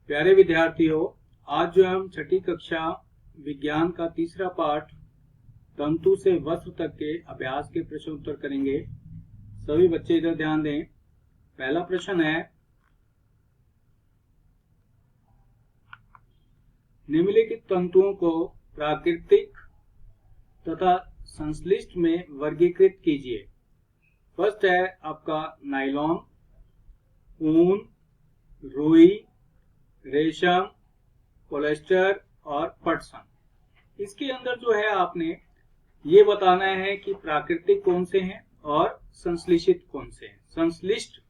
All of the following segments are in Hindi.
प्यारे विद्यार्थियों, आज जो हम छठी कक्षा विज्ञान का तीसरा पाठ तंतु से वस्त्र तक के अभ्यास के प्रश्न उत्तर करेंगे। सभी बच्चे इधर ध्यान दें। पहला प्रश्न है, निम्नलिखित तंतुओं को प्राकृतिक तथा संश्लिष्ट में वर्गीकृत कीजिए। फर्स्ट है आपका नायलॉन, ऊन, रुई, रेशम, पॉलिएस्टर और पटसन। इसके अंदर जो है आपने ये बताना है कि प्राकृतिक कौन से हैं और संश्लेषित कौन से हैं। संश्लिष्ट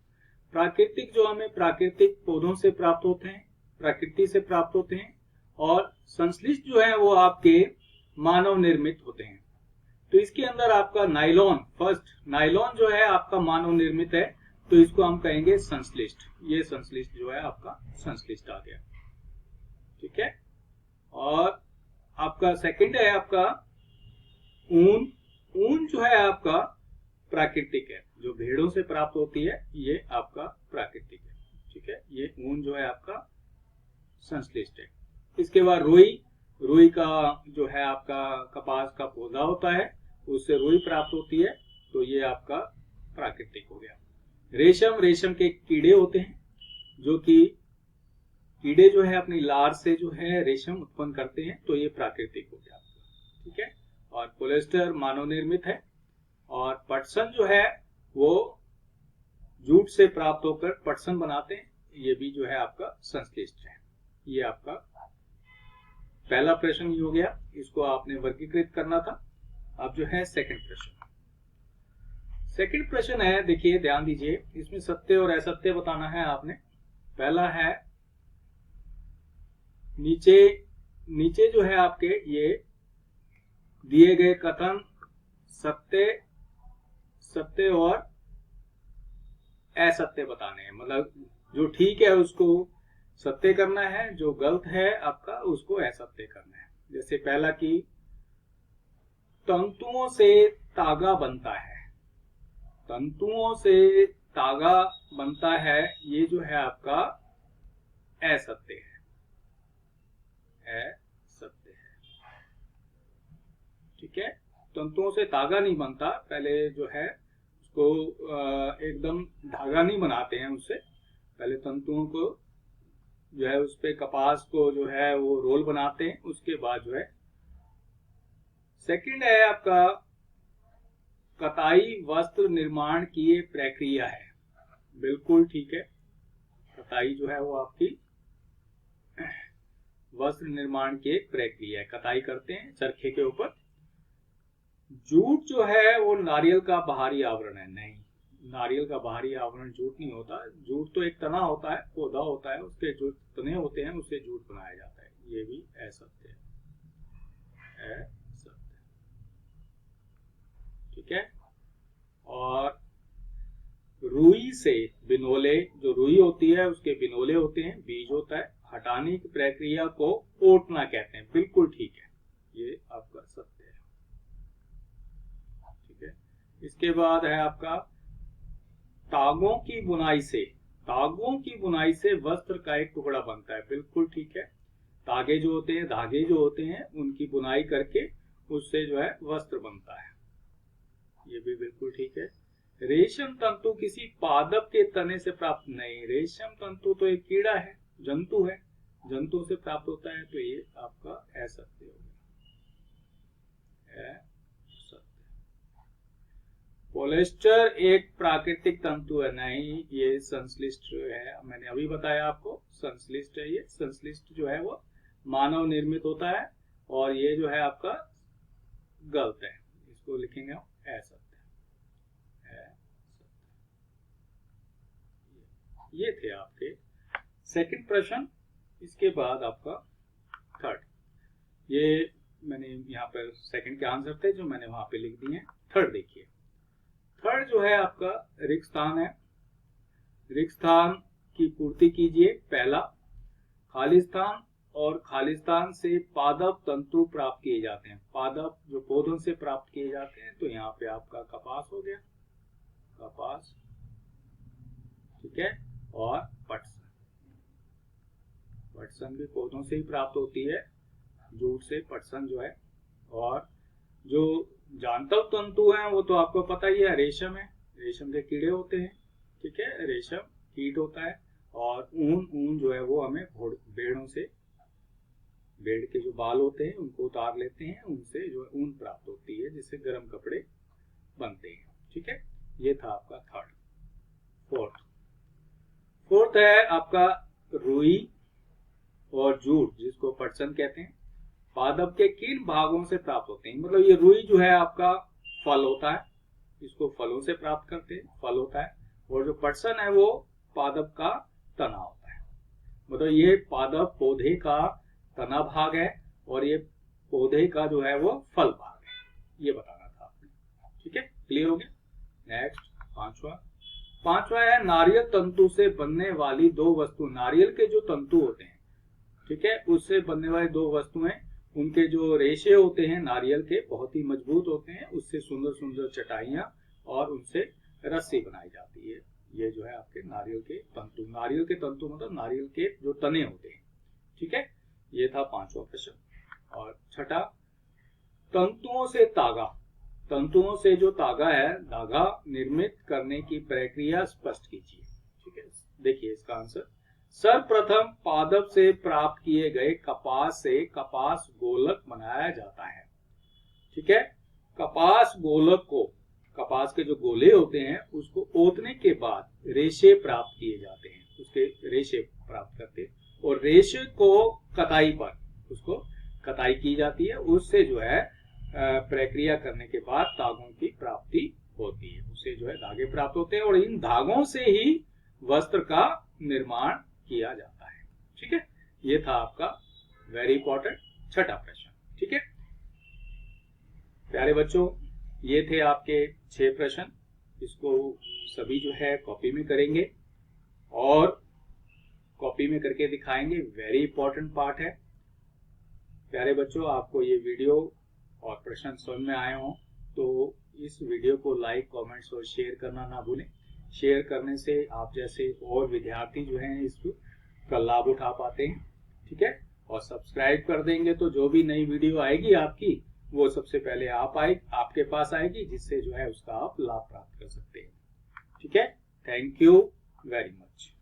प्राकृतिक जो हमें प्राकृतिक पौधों से प्राप्त होते हैं, प्रकृति से प्राप्त होते हैं, और संश्लिष्ट जो है वो आपके मानव निर्मित होते हैं। तो इसके अंदर आपका नायलॉन, फर्स्ट नायलॉन जो है आपका मानव निर्मित है, तो इसको हम कहेंगे संश्लिष्ट। ये संश्लिष्ट जो है आपका संश्लिष्ट आ गया, ठीक है। और आपका सेकंड है आपका ऊन। ऊन जो है आपका प्राकृतिक है, जो भेड़ों से प्राप्त होती है, ये आपका प्राकृतिक है, ठीक है। ये ऊन जो है आपका संश्लिष्ट है। इसके बाद रुई। रुई का जो है आपका कपास का पौधा होता है, उससे रुई प्राप्त होती है, तो ये आपका प्राकृतिक हो गया। रेशम, रेशम के कीड़े होते हैं, जो कि कीड़े जो है अपनी लार से जो है रेशम उत्पन्न करते हैं, तो ये प्राकृतिक हो गया, ठीक है। और पॉलिएस्टर मानव निर्मित है। और पटसन जो है वो जूट से प्राप्त होकर पटसन बनाते हैं, ये भी जो है आपका संश्लिष्ट है। ये आपका पहला प्रश्न ही हो गया, इसको आपने वर्गीकृत करना था। अब जो है सेकंड प्रश्न। सेकंड प्रश्न है, देखिए ध्यान दीजिए, इसमें सत्य और असत्य बताना है आपने। पहला है, नीचे जो है आपके ये दिए गए कथन सत्य और असत्य बताने हैं। मतलब जो ठीक है उसको सत्य करना है, जो गलत है आपका उसको असत्य करना है। जैसे पहला कि तंतुओं से तागा बनता है। तंतुओं से तागा बनता है, ये जो है आपका असत्य है, असत्य है, ठीक है। तंतुओं से तागा नहीं बनता, पहले जो है उसको एकदम धागा नहीं बनाते हैं उससे, पहले तंतुओं को जो है उस पे कपास को जो है वो रोल बनाते हैं, उसके बाद जो है। सेकंड है आपका कताई वस्त्र निर्माण की ये प्रक्रिया है। बिल्कुल ठीक है, कताई जो है वो आपकी वस्त्र निर्माण की एक प्रक्रिया है, कताई करते हैं चरखे के ऊपर। जूट जो है वो नारियल का बाहरी आवरण है। नहीं, नारियल का बाहरी आवरण जूट नहीं होता। जूट तो एक तना होता है, पौधा होता है, उसके जो तने होते हैं उससे जूट बनाया जाता है। ये भी असत्य है, असत्य, ठीक है। और रुई से बिनोले, जो रुई होती है उसके बिनोले होते हैं, बीज होता है, हटाने की प्रक्रिया को ओटना कहते हैं। बिल्कुल ठीक है, ये आपका सत्य है, ठीक है। इसके बाद है आपका तागों की बुनाई से वस्त्र का एक टुकड़ा बनता है। बिल्कुल ठीक है, तागे जो होते हैं, धागे जो होते हैं, उनकी बुनाई करके उससे जो है वस्त्र बनता है। ये भी बिल्कुल ठीक है। रेशम तंतु किसी पादप के तने से प्राप्त नहीं। रेशम तंतु तो एक कीड़ा है, जंतु है, जंतु से प्राप्त होता है, तो ये आपका असत्य हो गया, असत्य। पॉलिएस्टर एक प्राकृतिक तंतु है। नहीं, ये संश्लिष्ट है, मैंने अभी बताया आपको संश्लिष्ट है। ये संश्लिष्ट जो है वो मानव निर्मित होता है, और ये जो है आपका गलत है, इसको लिखेंगे असत्य। ये थे आपके सेकंड प्रश्न। इसके बाद आपका थर्ड, ये मैंने यहाँ पर सेकंड के आंसर थे जो मैंने वहां पे लिख दिए। थर्ड देखिए, थर्ड जो है आपका रिक्त स्थान है। रिक्त स्थान की पूर्ति कीजिए। पहला, खाली स्थान, और खाली स्थान से पादप तंतु प्राप्त किए जाते हैं। पादप जो पौधों से प्राप्त किए जाते हैं, तो यहाँ पे आपका कपास हो गया, कपास, ठीक है। और पटसन, पटसन भी पौधों से ही प्राप्त होती है, जूट से पटसन जो है। और जो जांतव तंतु हैं वो तो आपको पता ही है, रेशम है, रेशम के कीड़े होते हैं, ठीक है, रेशम कीट होता है। और ऊन जो है वो हमें भेड़ों से, भेड़ के जो बाल होते हैं उनको उतार लेते हैं, उनसे जो ऊन प्राप्त होती है जिससे गर्म कपड़े बनते हैं, ठीक है। ये था आपका थर्ड। फोर्थ है आपका रुई और जूट, जिसको पटसन कहते हैं, पादप के किन भागों से प्राप्त होते हैं। मतलब ये रुई जो है आपका फल होता है, इसको फलों से प्राप्त करते हैं, फल होता है। और जो पटसन है वो पादप का तना होता है। मतलब ये पादप पौधे का तना भाग है और ये पौधे का जो है वो फल भाग है, ये बताना था आपने, ठीक है। क्लियर हो गया। नेक्स्ट पांचवा है नारियल तंतु से बनने वाली दो वस्तु। नारियल के जो तंतु होते हैं, ठीक है, उससे बनने वाली दो वस्तुएं, उनके जो रेशे होते हैं नारियल के बहुत ही मजबूत होते हैं, उससे सुंदर सुंदर चटाइयां और उनसे रस्सी बनाई जाती है। ये जो है आपके नारियल के तंतु। नारियल के तंतु मतलब नारियल के जो तने होते हैं, ठीक है। ये था पांचवा प्रश्न। और छठा, तंतुओं से तागा। तंतुओं से जो तागा है, धागा निर्मित करने की प्रक्रिया स्पष्ट कीजिए, ठीक है। देखिए इसका आंसर, सर्वप्रथम पादप से प्राप्त किए गए कपास से कपास गोलक बनाया जाता है, ठीक है। कपास गोलक को, कपास के जो गोले होते हैं उसको ओतने के बाद रेशे प्राप्त किए जाते हैं, उसके रेशे प्राप्त करते हैं। और रेशे को कताई पर, उसको कताई की जाती है, उससे जो है प्रक्रिया करने के बाद धागों की प्राप्ति होती है, उससे जो है धागे प्राप्त होते हैं और इन धागों से ही वस्त्र का निर्माण किया जाता है, ठीक है। ये था आपका वेरी इंपॉर्टेंट छठा प्रश्न, ठीक है। प्यारे बच्चों, ये थे आपके 6 प्रश्न। इसको सभी जो है कॉपी में करेंगे और कॉपी में करके दिखाएंगे, वेरी इंपॉर्टेंट पार्ट है। प्यारे बच्चों, आपको ये वीडियो और प्रश्न समझ में आए हों तो इस वीडियो को लाइक, कमेंट्स और शेयर करना ना भूलें। शेयर करने से आप जैसे और विद्यार्थी जो हैं इसका लाभ उठा पाते हैं, ठीक है। और सब्सक्राइब कर देंगे तो जो भी नई वीडियो आएगी आपकी, वो सबसे पहले आपके पास आएगी, जिससे जो है उसका आप लाभ प्राप्त कर सकते हैं, ठीक है। Thank you very much.